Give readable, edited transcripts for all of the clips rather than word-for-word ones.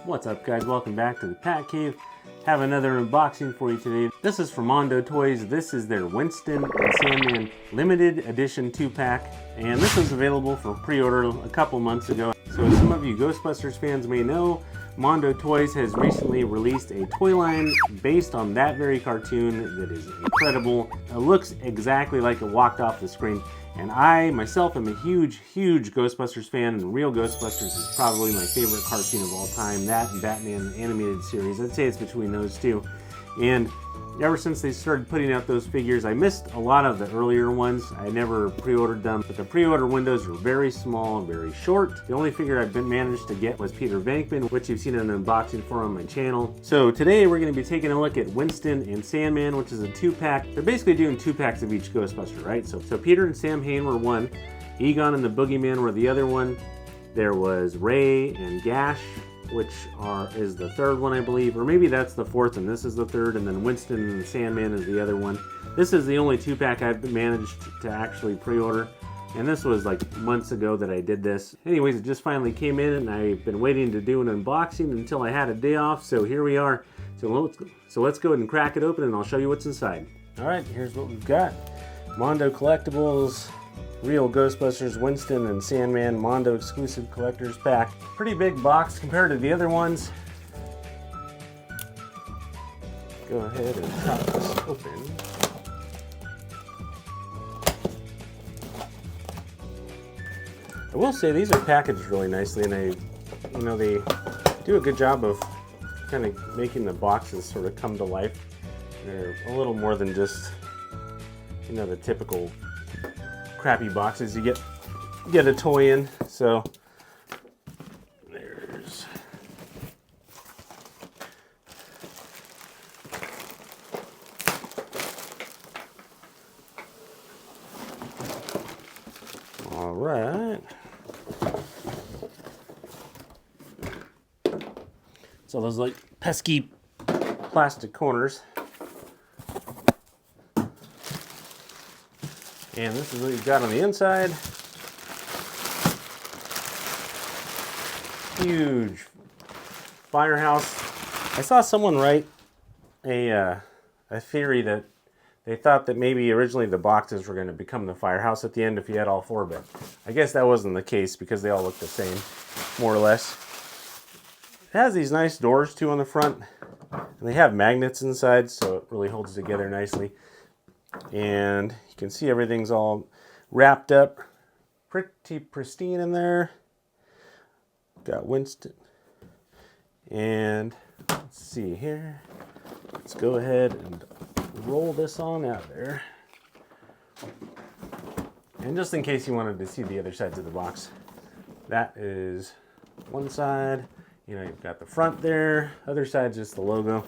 What's up, guys? Welcome back to the Pat Cave. Have another unboxing for you today. This is from Mondo Toys. This is their Winston and Sandman limited edition 2-pack, and this was available for pre-order a couple months ago. So as some of you Ghostbusters fans may know, Mondo Toys has recently released a toy line based on that very cartoon that is incredible. It looks exactly like it walked off the screen. And I, myself, am a huge Ghostbusters fan, and Real Ghostbusters is probably my favorite cartoon of all time. That and Batman animated series, I'd say it's between those two. And ever since they started putting out those figures, I missed a lot of the earlier ones. I never pre-ordered them, but the pre-order windows were very small and very short. The only figure I've managed to get was Peter Venkman, which you've seen an unboxing for on my channel. So today we're going to be taking a look at Winston and Sandman, which is a 2-pack. They're basically doing 2-packs of each Ghostbuster, right? So Peter and Sam Hain were one, Egon and the Boogeyman were the other one. There was Ray and Gash, which is the third one, I believe, or maybe that's the fourth and this is the third, and then Winston and the Sandman is the other one. This is the only 2-pack I've managed to actually pre-order, and this was like months ago that I did this. Anyways, it just finally came in, and I've been waiting to do an unboxing until I had a day off, so here we are. So let's go ahead and crack it open, and I'll show you what's inside. All right, here's what we've got. Mondo Collectibles, Real Ghostbusters, Winston and Sandman Mondo exclusive collector's pack. Pretty big box compared to the other ones. Go ahead and pop this open. I will say these are packaged really nicely, and they do a good job of kind of making the boxes sort of come to life. They're a little more than just, the typical crappy boxes you get a toy in. So there's all right. So those like pesky plastic corners. And this is what you've got on the inside. Huge firehouse. I saw someone write a theory that they thought that maybe originally the boxes were going to become the firehouse at the end if you had all four, but I guess that wasn't the case because they all look the same, more or less. It has these nice doors too on the front, and they have magnets inside, so it really holds together nicely. And you can see everything's all wrapped up, pretty pristine in there. Got Winston. And let's see here. Let's go ahead and roll this on out there. And just in case you wanted to see the other sides of the box, that is one side. You've got the front there. Other side's just the logo.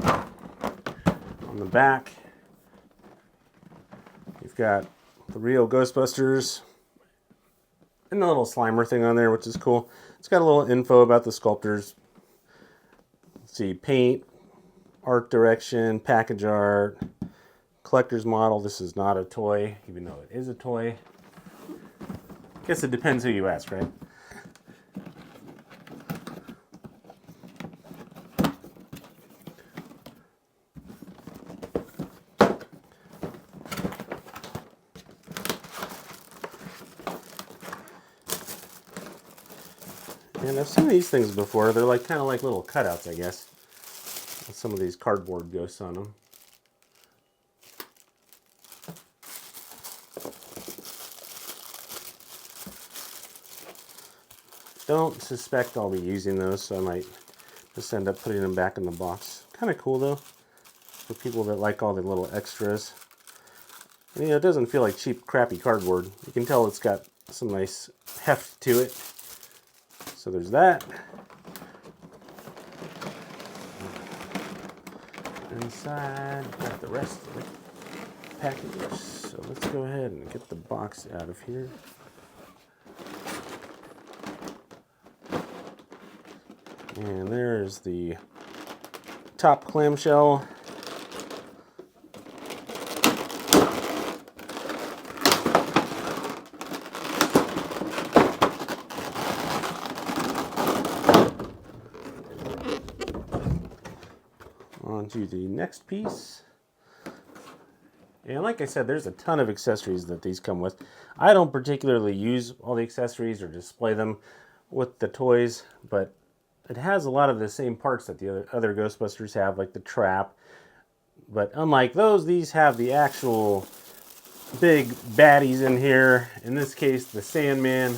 On the back, you've got the Real Ghostbusters and the little Slimer thing on there, which is cool. It's got a little info about the sculptors. Let's see, paint, art direction, package art, collector's model. This is not a toy, even though it is a toy. Guess it depends who you ask, right? And I've seen these things before. They're kind of like little cutouts, I guess, with some of these cardboard ghosts on them. Don't suspect I'll be using those, so I might just end up putting them back in the box. Kind of cool though, for people that like all the little extras. And, it doesn't feel like cheap, crappy cardboard. You can tell it's got some nice heft to it. So there's that. Inside, got the rest of the package. So let's go ahead and get the box out of here. And there's the top clamshell. on to the next piece. And like I said, there's a ton of accessories that these come with. I don't particularly use all the accessories or display them with the toys, but it has a lot of the same parts that the other Ghostbusters have, like the trap. But unlike those, these have the actual big baddies in here. In this case, the Sandman,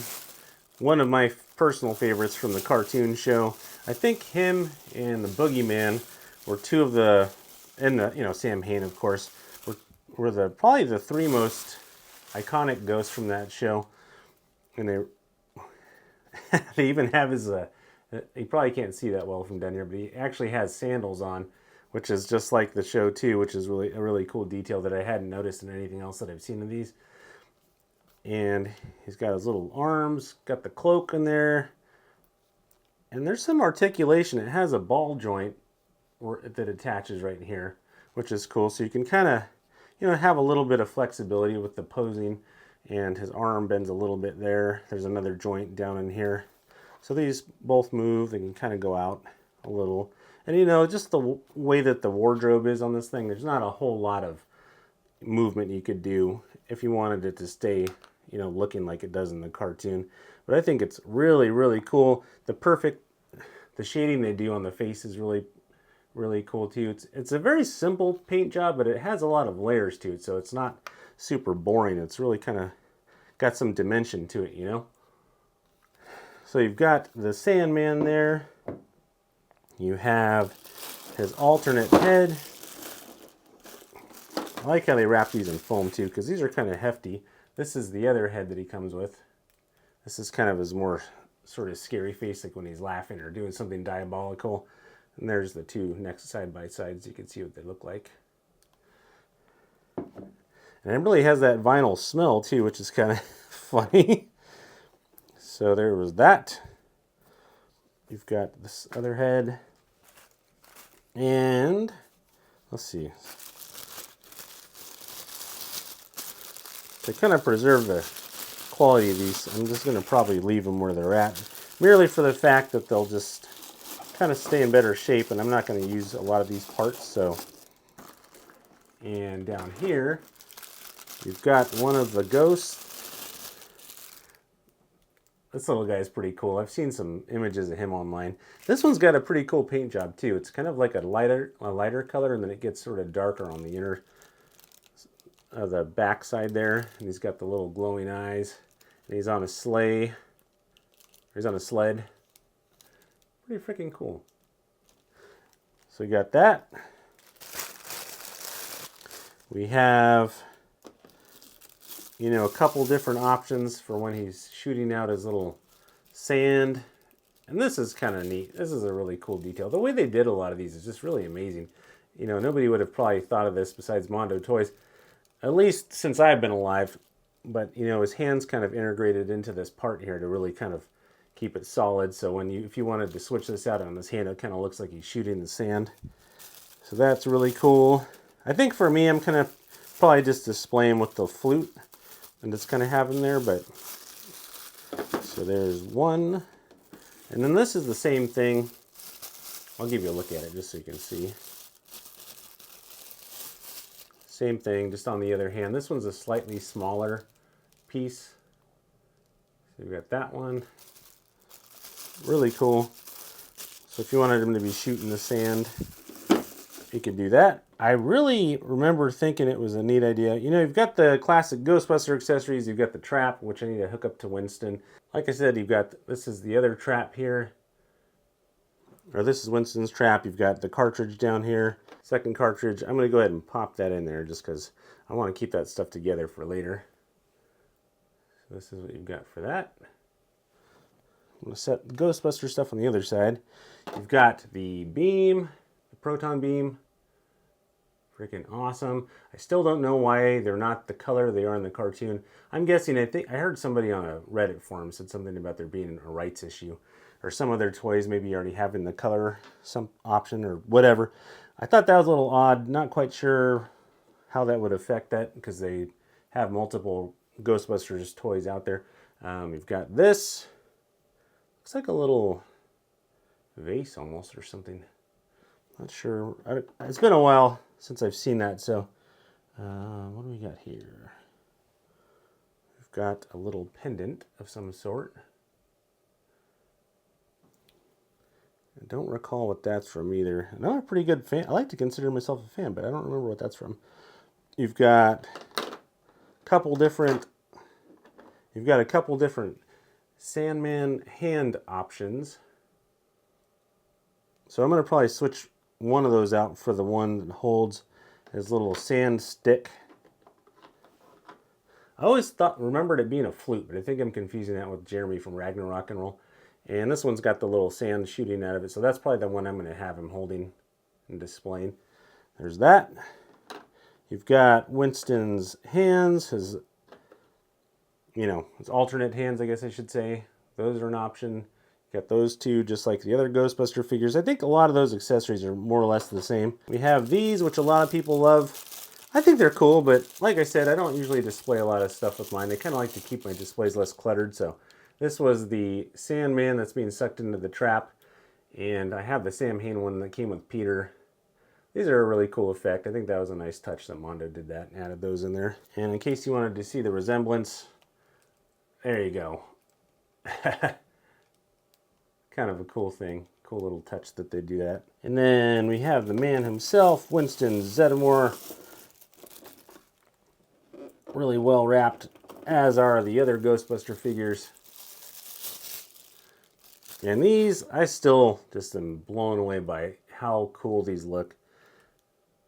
one of my personal favorites from the cartoon show. I think him and the Boogeyman were two of the, and Sam Hain, of course, were probably the three most iconic ghosts from that show. And they even have his, you probably can't see that well from down here, but he actually has sandals on, which is just like the show too, which is really a really cool detail that I hadn't noticed in anything else that I've seen of these. And he's got his little arms, got the cloak in there, and there's some articulation. It has a ball joint that attaches right here, which is cool. So you can kind of, have a little bit of flexibility with the posing, and his arm bends a little bit there. There's another joint down in here. So these both move. They can kind of go out a little. And just the way that the wardrobe is on this thing, there's not a whole lot of movement you could do if you wanted it to stay, looking like it does in the cartoon. But I think it's really, really cool. The shading they do on the face is really, really cool too. It's a very simple paint job, but it has a lot of layers to it, so it's not super boring. It's really kind of got some dimension to it, So you've got the Sandman there. You have his alternate head. I like how they wrap these in foam too, because these are kind of hefty. This is the other head that he comes with. This is kind of his more sort of scary face, like when he's laughing or doing something diabolical. And there's the two next side by side, so you can see what they look like. And it really has that vinyl smell too, which is kind of funny. So there was that. You've got this other head. And let's see. To kind of preserve the quality of these, I'm just going to probably leave them where they're at, merely for the fact that they'll just kind of stay in better shape, and I'm not going to use a lot of these parts. So, and down here, you've got one of the ghosts. This little guy is pretty cool. I've seen some images of him online. This one's got a pretty cool paint job too. It's kind of like a lighter color, and then it gets sort of darker on the inner, the back side there. And he's got the little glowing eyes. And he's on a sleigh. He's on a sled. Pretty freaking cool. So we got that. We have, a couple different options for when he's shooting out his little sand. And this is kind of neat. This is a really cool detail. The way they did a lot of these is just really amazing. Nobody would have probably thought of this besides Mondo Toys, at least since I've been alive. But, his hands kind of integrated into this part here to really kind of keep it solid. So if you wanted to switch this out on his hand, it kind of looks like he's shooting the sand. So that's really cool. I think for me, I'm kind of probably just displaying with the flute and just kind of have him there. But so there's one. And then this is the same thing. I'll give you a look at it just so you can see. Same thing, just on the other hand. This one's a slightly smaller piece. So we've got that one. Really cool. So if you wanted him to be shooting the sand, you could do that. I really remember thinking it was a neat idea. You've got the classic Ghostbuster accessories. You've got the trap, which I need to hook up to Winston. Like I said, this is the other trap here. Or this is Winston's trap. You've got the cartridge down here. Second cartridge. I'm going to go ahead and pop that in there just because I want to keep that stuff together for later. So this is what you've got for that. I'm going to set the Ghostbuster stuff on the other side. You've got the beam, the proton beam. Freaking awesome. I still don't know why they're not the color they are in the cartoon. I'm guessing, I heard somebody on a Reddit forum said something about there being a rights issue. Or some of their toys maybe already having the color, some option or whatever. I thought that was a little odd. Not quite sure how that would affect that because they have multiple Ghostbusters toys out there. We've got this. Looks like a little vase almost or something. Not sure. It's been a while since I've seen that, so what do we got here? We've got a little pendant of some sort. I don't recall what that's from either. I'm not a pretty good fan. I like to consider myself a fan, but I don't remember what that's from. You've got a couple different Sandman hand options. So I'm going to probably switch one of those out for the one that holds his little sand stick. I always remembered it being a flute, but I think I'm confusing that with Jeremy from Ragnarok and Roll. And this one's got the little sand shooting out of it, so that's probably the one I'm going to have him holding and displaying. There's that. You've got Winston's hands, his alternate hands, I guess I should say. Those are an option. You got those two, just like the other Ghostbuster figures. I think a lot of those accessories are more or less the same. We have these, which a lot of people love. I think they're cool, but like I said, I don't usually display a lot of stuff with mine. I kind of like to keep my displays less cluttered, so this was the Sandman that's being sucked into the trap, and I have the Samhain one that came with Peter. These are a really cool effect. I think that was a nice touch that Mondo did that and added those in there. And in case you wanted to see the resemblance, there you go. Kind of a cool thing. Cool little touch that they do that. And then we have the man himself, Winston Zeddemore. Really well wrapped, as are the other Ghostbuster figures. And these, I still just am blown away by how cool these look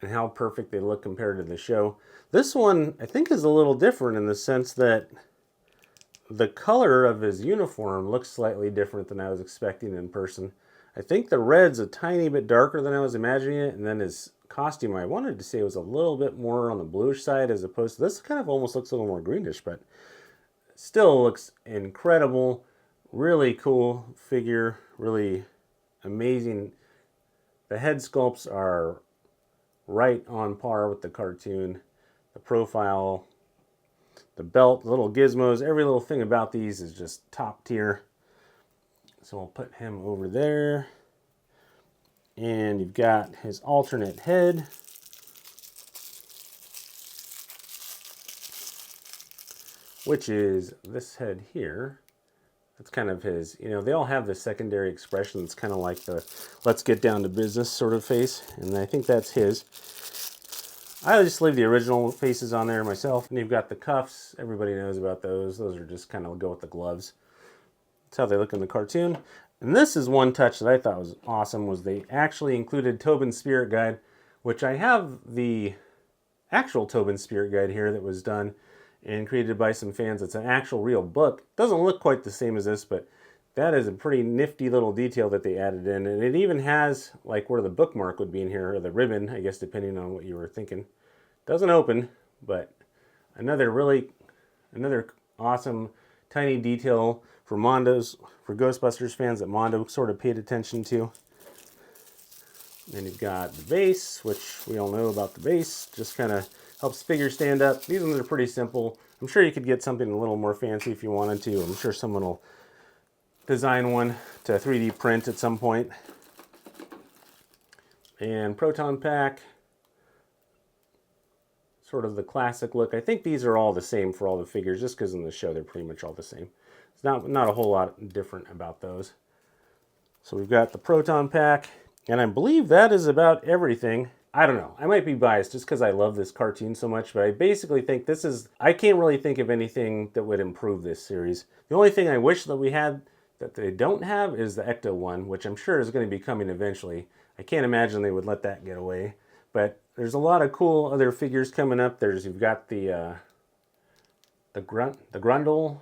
and how perfect they look compared to the show. This one, I think, is a little different in the sense that the color of his uniform looks slightly different than I was expecting in person. I think the red's a tiny bit darker than I was imagining it, and then his costume, I wanted to say it was a little bit more on the bluish side as opposed to this. Kind of almost looks a little more greenish, but still looks incredible. Really cool figure, really amazing. The head sculpts are right on par with the cartoon. The profile, the belt, the little gizmos, every little thing about these is just top tier. So we'll put him over there. And you've got his alternate head. Which is this head here. That's kind of his, they all have the secondary expression. It's kind of like the let's get down to business sort of face. And I think that's his. I just leave the original faces on there myself. And you've got the cuffs. Everybody knows about those. Those are just kind of go with the gloves. That's how they look in the cartoon. And this is one touch that I thought was awesome, was they actually included Tobin's Spirit Guide, which I have the actual Tobin's Spirit Guide here that was done and created by some fans. It's an actual real book. Doesn't look quite the same as this, but that is a pretty nifty little detail that they added in. And it even has like where the bookmark would be in here, or the ribbon, I guess, depending on what you were thinking. Doesn't open, but another awesome tiny detail for Ghostbusters fans that Mondo sort of paid attention to. Then you've got the base, which we all know about the base. Just kind of helps figures stand up. These ones are pretty simple. I'm sure you could get something a little more fancy if you wanted to. I'm sure someone will design one to 3D print at some point. And proton pack. Sort of the classic look. I think these are all the same for all the figures, just because in the show they're pretty much all the same. It's not a whole lot different about those. So we've got the proton pack, and I believe that is about everything. I don't know. I might be biased just because I love this cartoon so much, but I basically think I can't really think of anything that would improve this series. The only thing I wish that we had that they don't have is the Ecto one, which I'm sure is going to be coming eventually. I can't imagine they would let that get away. But there's a lot of cool other figures coming up. You've got the Grundle,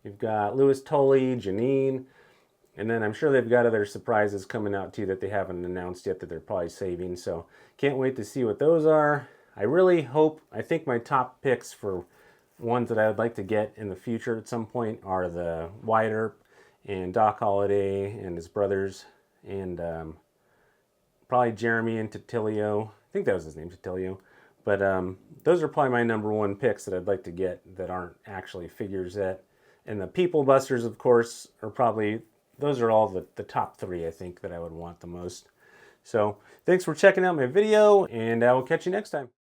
you've got Louis Tully, Janine, and then I'm sure they've got other surprises coming out too that they haven't announced yet that they're probably saving. So can't wait to see what those are. I think my top picks for ones that I would like to get in the future at some point are the Wyatt Earp and Doc Holliday and his brothers, and probably Jeremy and Titilio. I think that was his name, Titilio. But those are probably my number one picks that I'd like to get that aren't actually figures yet. And the People Busters, of course, are probably, those are all the top three, I think, that I would want the most. So thanks for checking out my video, and I will catch you next time.